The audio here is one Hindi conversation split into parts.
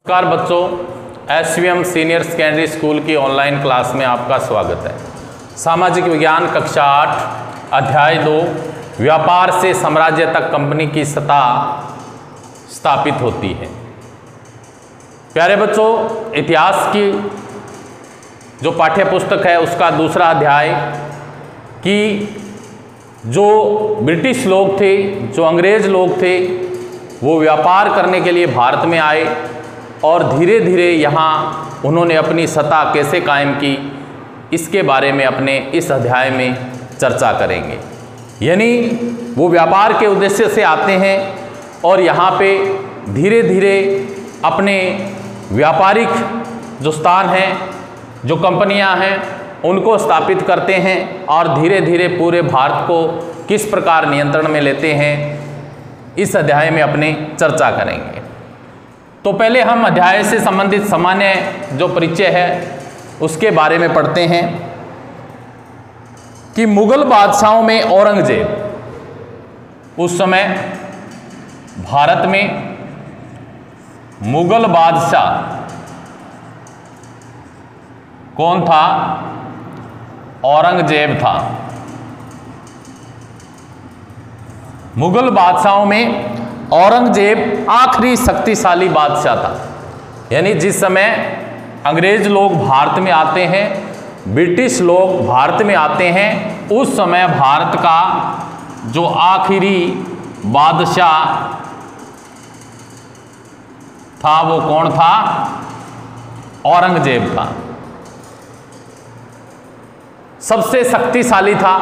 नमस्कार बच्चों, एसवीएम सीनियर सेकेंडरी स्कूल की ऑनलाइन क्लास में आपका स्वागत है। सामाजिक विज्ञान कक्षा 8 अध्याय 2 व्यापार से साम्राज्य तक कंपनी की सत्ता स्थापित होती है। प्यारे बच्चों, इतिहास की जो पाठ्य पुस्तक है उसका दूसरा अध्याय कि जो ब्रिटिश लोग थे, जो अंग्रेज लोग थे, वो व्यापार करने के लिए भारत में आए और धीरे धीरे यहाँ उन्होंने अपनी सत्ता कैसे कायम की, इसके बारे में अपने इस अध्याय में चर्चा करेंगे। यानी वो व्यापार के उद्देश्य से आते हैं और यहाँ पे धीरे धीरे अपने व्यापारिक जो स्थान हैं, जो कंपनियाँ हैं, उनको स्थापित करते हैं और धीरे धीरे पूरे भारत को किस प्रकार नियंत्रण में लेते हैं, इस अध्याय में अपने चर्चा करेंगे। तो पहले हम अध्याय से संबंधित सामान्य जो परिचय है उसके बारे में पढ़ते हैं कि मुगल बादशाहों में औरंगजेब, उस समय भारत में मुगल बादशाह कौन था? औरंगजेब था। मुगल बादशाहों में औरंगजेब आखिरी शक्तिशाली बादशाह था। यानी जिस समय अंग्रेज लोग भारत में आते हैं, ब्रिटिश लोग भारत में आते हैं, उस समय भारत का जो आखिरी बादशाह था वो कौन था? औरंगजेब था। सबसे शक्तिशाली था।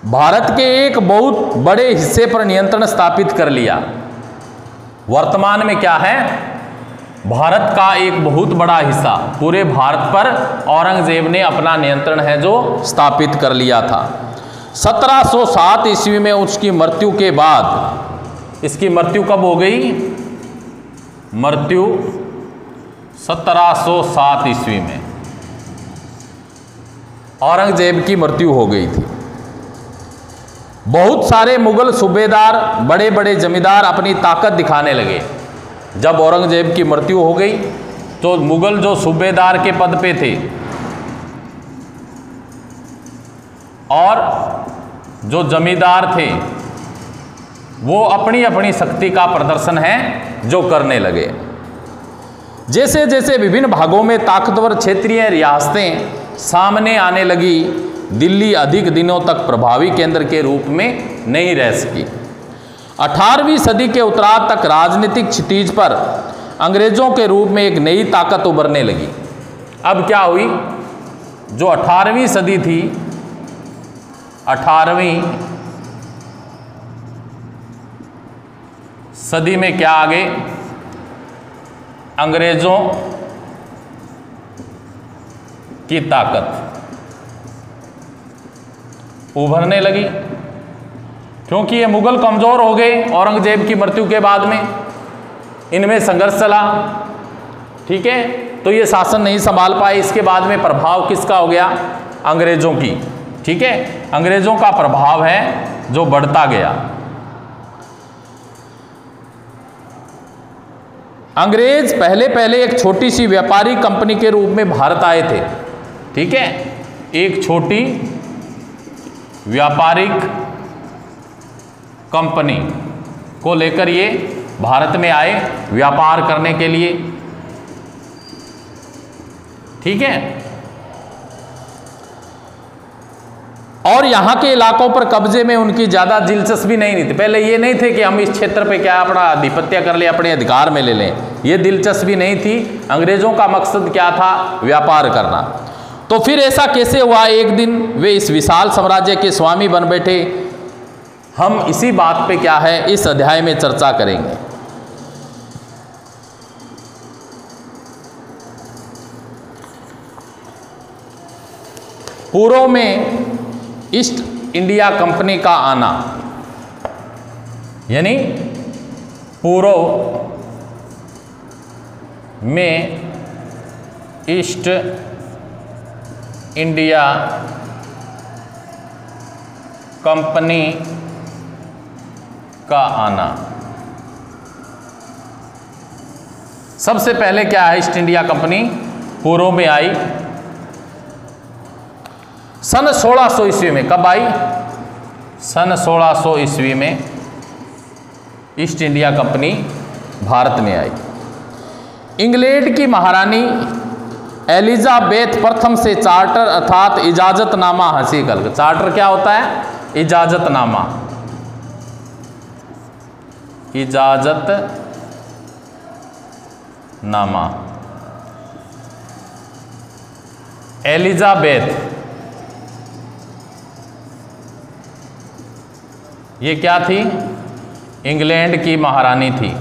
भारत के एक बहुत बड़े हिस्से पर नियंत्रण स्थापित कर लिया। वर्तमान में क्या है? भारत का एक बहुत बड़ा हिस्सा, पूरे भारत पर औरंगजेब ने अपना नियंत्रण है जो स्थापित कर लिया था। 1707 ईस्वी में उसकी मृत्यु के बाद, इसकी मृत्यु कब हो गई? मृत्यु 1707 ईस्वी में औरंगजेब की मृत्यु हो गई थी। बहुत सारे मुगल सूबेदार, बड़े बड़े जमींदार अपनी ताकत दिखाने लगे। जब औरंगजेब की मृत्यु हो गई तो मुगल जो सूबेदार के पद पे थे और जो जमींदार थे, वो अपनी अपनी शक्ति का प्रदर्शन है जो करने लगे। जैसे जैसे विभिन्न भागों में ताकतवर क्षेत्रीय रियासतें सामने आने लगी, दिल्ली अधिक दिनों तक प्रभावी केंद्र के रूप में नहीं रह सकी। 18वीं सदी के उत्तरार्ध तक राजनीतिक क्षितिज पर अंग्रेजों के रूप में एक नई ताकत उभरने लगी। अब क्या हुई? जो 18वीं सदी थी, 18वीं सदी में क्या आ गए? अंग्रेजों की ताकत उभरने लगी, क्योंकि ये मुगल कमज़ोर हो गए औरंगजेब की मृत्यु के बाद में। इनमें संघर्ष चला, ठीक है, तो ये शासन नहीं संभाल पाए। इसके बाद में प्रभाव किसका हो गया? अंग्रेज़ों की, ठीक है, अंग्रेज़ों का प्रभाव है जो बढ़ता गया। अंग्रेज पहले पहले एक छोटी सी व्यापारी कंपनी के रूप में भारत आए थे, ठीक है, एक छोटी व्यापारिक कंपनी को लेकर ये भारत में आए व्यापार करने के लिए, ठीक है। और यहाँ के इलाकों पर कब्जे में उनकी ज़्यादा दिलचस्पी नहीं थी। पहले ये नहीं थे कि हम इस क्षेत्र पे क्या अपना आधिपत्य कर ले, अपने अधिकार में ले लें, ये दिलचस्पी नहीं थी। अंग्रेज़ों का मकसद क्या था? व्यापार करना। तो फिर ऐसा कैसे हुआ एक दिन वे इस विशाल साम्राज्य के स्वामी बन बैठे? हम इसी बात पे क्या है इस अध्याय में चर्चा करेंगे। पूर्व में ईस्ट इंडिया कंपनी का आना, यानी पूर्व में ईस्ट इंडिया कंपनी का आना। सबसे पहले क्या है, ईस्ट इंडिया कंपनी पूर्व में आई सन 1600 ईस्वी में। कब आई? सन 1600 ईस्वी में ईस्ट इंडिया कंपनी भारत में आई। इंग्लैंड की महारानी एलिजाबेथ प्रथम से चार्टर अर्थात इजाजतनामा हासिल कर। चार्टर क्या होता है? इजाजतनामा। इजाजतनामा। एलिजाबेथ ये क्या थी? इंग्लैंड की महारानी थी।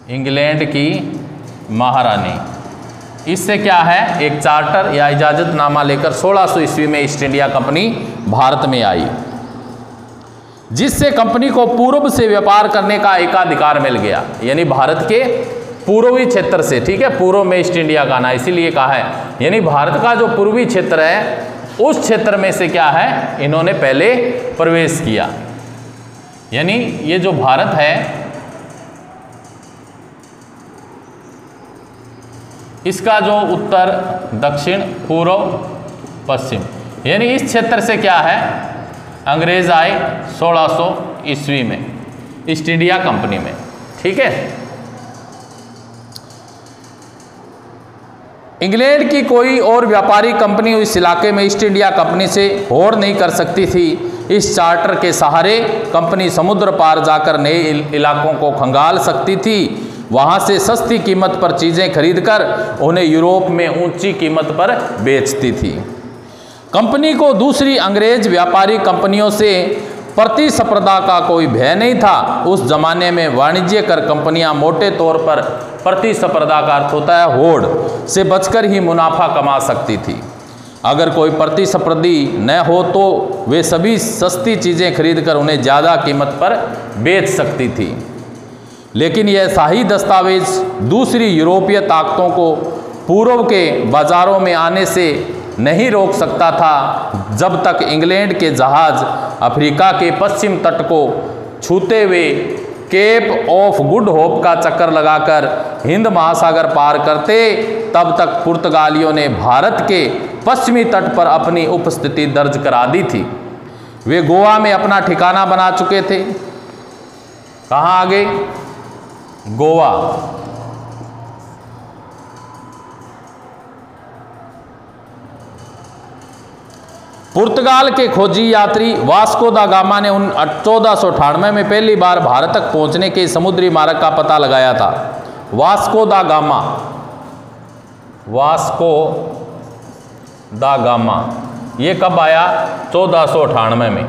इंग्लैंड की महारानी। इससे क्या है, एक चार्टर या इजाजतनामा लेकर 1600 ईस्वी में ईस्ट इंडिया कंपनी भारत में आई, जिससे कंपनी को पूर्व से व्यापार करने का एकाधिकार मिल गया। यानी भारत के पूर्वी क्षेत्र से, ठीक है, पूर्व में ईस्ट इंडिया का ना, इसीलिए कहा है, यानी भारत का जो पूर्वी क्षेत्र है उस क्षेत्र में से क्या है, इन्होंने पहले प्रवेश किया। यानी ये जो भारत है इसका जो उत्तर, दक्षिण, पूर्व, पश्चिम, यानी इस क्षेत्र से क्या है, अंग्रेज आए 1600 ईस्वी में ईस्ट इंडिया कंपनी में। ठीक है। इंग्लैंड की कोई और व्यापारी कंपनी इस इलाके में ईस्ट इंडिया कंपनी से होड़ नहीं कर सकती थी। इस चार्टर के सहारे कंपनी समुद्र पार जाकर नए इलाकों को खंगाल सकती थी। वहाँ से सस्ती कीमत पर चीज़ें खरीदकर उन्हें यूरोप में ऊंची कीमत पर बेचती थी। कंपनी को दूसरी अंग्रेज व्यापारी कंपनियों से प्रतिस्पर्धा का कोई भय नहीं था। उस जमाने में वाणिज्य कर कंपनियां मोटे तौर पर प्रतिस्पर्धा का अर्थ होता है होड़ से बचकर ही मुनाफा कमा सकती थी। अगर कोई प्रतिस्पर्धी न हो तो वे सभी सस्ती चीज़ें खरीदकर उन्हें ज़्यादा कीमत पर बेच सकती थी। लेकिन यह शाही दस्तावेज दूसरी यूरोपीय ताकतों को पूर्व के बाज़ारों में आने से नहीं रोक सकता था, जब तक इंग्लैंड के जहाज़ अफ्रीका के पश्चिम तट को छूते हुए केप ऑफ गुड होप का चक्कर लगाकर हिंद महासागर पार करते, तब तक पुर्तगालियों ने भारत के पश्चिमी तट पर अपनी उपस्थिति दर्ज करा दी थी। वे गोवा में अपना ठिकाना बना चुके थे। कहाँ आगे? गोवा। पुर्तगाल के खोजी यात्री वास्को दा गामा ने 1498 में पहली बार भारत तक पहुंचने के समुद्री मार्ग का पता लगाया था। वास्को दा गामा, वास्को दा गामा ये कब आया? 1498 में।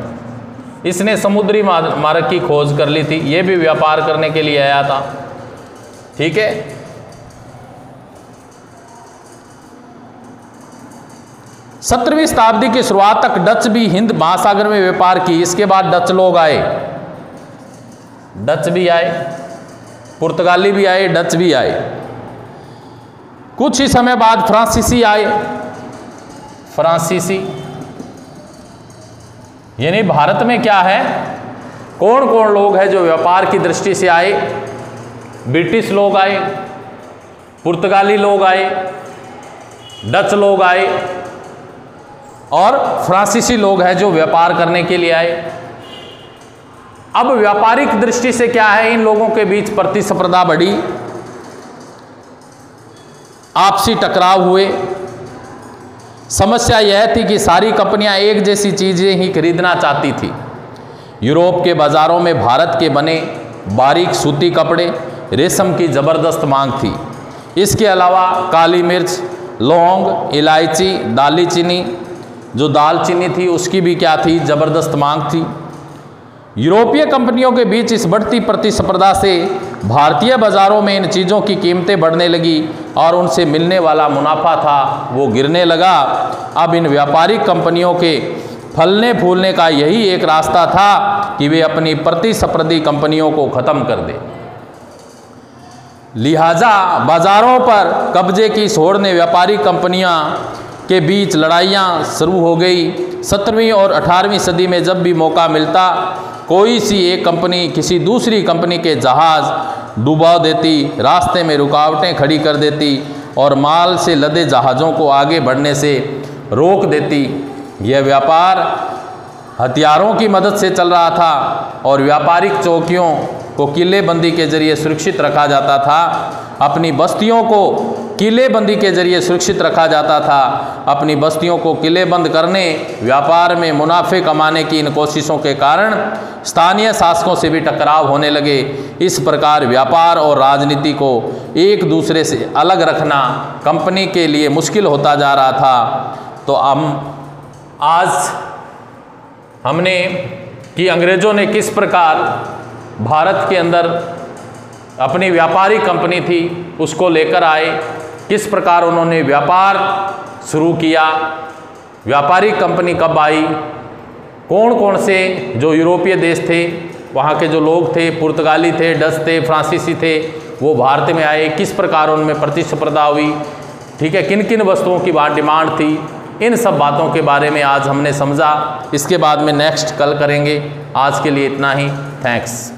इसने समुद्री मार्ग की खोज कर ली थी। ये भी व्यापार करने के लिए आया था। ठीक है। सत्रहवीं शताब्दी की शुरुआत तक डच भी हिंद महासागर में व्यापार की। इसके बाद डच लोग आए, डच भी आए, पुर्तगाली भी आए, डच भी आए। कुछ ही समय बाद फ्रांसीसी आए। फ्रांसीसी यानी भारत में क्या है, कौन कौन लोग हैं जो व्यापार की दृष्टि से आए? ब्रिटिश लोग आए, पुर्तगाली लोग आए, डच लोग आए और फ्रांसीसी लोग हैं जो व्यापार करने के लिए आए। अब व्यापारिक दृष्टि से क्या है, इन लोगों के बीच प्रतिस्पर्धा बढ़ी, आपसी टकराव हुए। समस्या यह थी कि सारी कंपनियां एक जैसी चीजें ही खरीदना चाहती थी। यूरोप के बाजारों में भारत के बने बारीक सूती कपड़े, रेशम की जबरदस्त मांग थी। इसके अलावा काली मिर्च, लौंग, इलायची, दालचीनी, जो दालचीनी थी उसकी भी क्या थी, जबरदस्त मांग थी। यूरोपीय कंपनियों के बीच इस बढ़ती प्रतिस्पर्धा से भारतीय बाजारों में इन चीज़ों की कीमतें बढ़ने लगी और उनसे मिलने वाला मुनाफा था वो गिरने लगा। अब इन व्यापारिक कंपनियों के फलने फूलने का यही एक रास्ता था कि वे अपनी प्रतिस्पर्धी कंपनियों को ख़त्म कर दें। लिहाजा बाजारों पर कब्जे की होड़ ने व्यापारिक कंपनियां के बीच लड़ाइयाँ शुरू हो गई। 17वीं और 18वीं सदी में जब भी मौका मिलता, कोई सी एक कंपनी किसी दूसरी कंपनी के जहाज़ डुबा देती, रास्ते में रुकावटें खड़ी कर देती और माल से लदे जहाज़ों को आगे बढ़ने से रोक देती। यह व्यापार हथियारों की मदद से चल रहा था और व्यापारिक चौकियों को किलेबंदी के जरिए सुरक्षित रखा जाता था। अपनी बस्तियों को किलेबंदी के जरिए सुरक्षित रखा जाता था। अपनी बस्तियों को किलेबंद करने, व्यापार में मुनाफे कमाने की इन कोशिशों के कारण स्थानीय शासकों से भी टकराव होने लगे। इस प्रकार व्यापार और राजनीति को एक दूसरे से अलग रखना कंपनी के लिए मुश्किल होता जा रहा था। तो आज हमने कि अंग्रेज़ों ने किस प्रकार भारत के अंदर अपनी व्यापारिक कंपनी थी उसको लेकर आए, किस प्रकार उन्होंने व्यापार शुरू किया, व्यापारिक कंपनी कब आई, कौन कौन से जो यूरोपीय देश थे, वहाँ के जो लोग थे, पुर्तगाली थे, डच थे, फ्रांसीसी थे, वो भारत में आए, किस प्रकार उनमें प्रतिस्पर्धा हुई, ठीक है, किन किन वस्तुओं की डिमांड थी। इन सब बातों के बारे में आज हमने समझा। इसके बाद में नेक्स्ट कल करेंगे। आज के लिए इतना ही। थैंक्स।